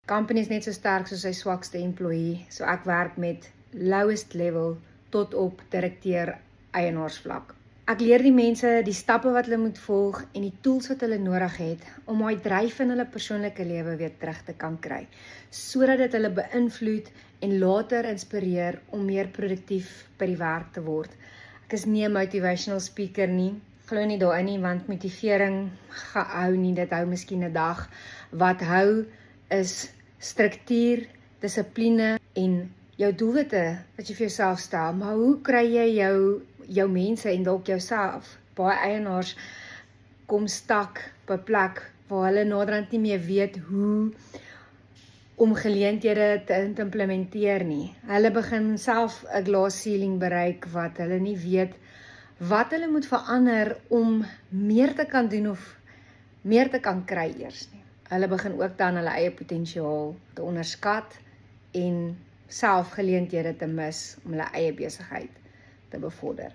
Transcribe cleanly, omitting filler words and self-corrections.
company is net so sterk soos sy swakste employee, so ek werk met lowest level tot op direkteur eienaarsvlak. Ek leer die mense die stappe wat hulle moet volg en die tools wat hulle nodig het om daai dryf in hulle persoonlike lewe weer terug te kan kry, sodat dit hulle beïnvloed en later inspireer om meer produktief by die werk te word. Ek is nie 'n motivational speaker nie, glo nie daarin nie, want motivering hou nie, dit hou miskien 'n dag. Wat hou is struktuur, dissipline en jou doelwitte wat jy vir jouself stel, maar hoe kry jy jou mense en dalk jouself? Baie eienaars kom stak by 'n plek waar hulle naderhand nie meer weet hoe om geleenthede te implementeer nie. Hulle begin self 'n glass ceiling bereik wat hulle nie weet wat hulle moet verander om meer te kan doen of meer te kan kry eers nie. Hulle begin ook dan hulle eie potensiaal te onderskat en self geleenthede te mis om hulle eie besigheid te bevorder.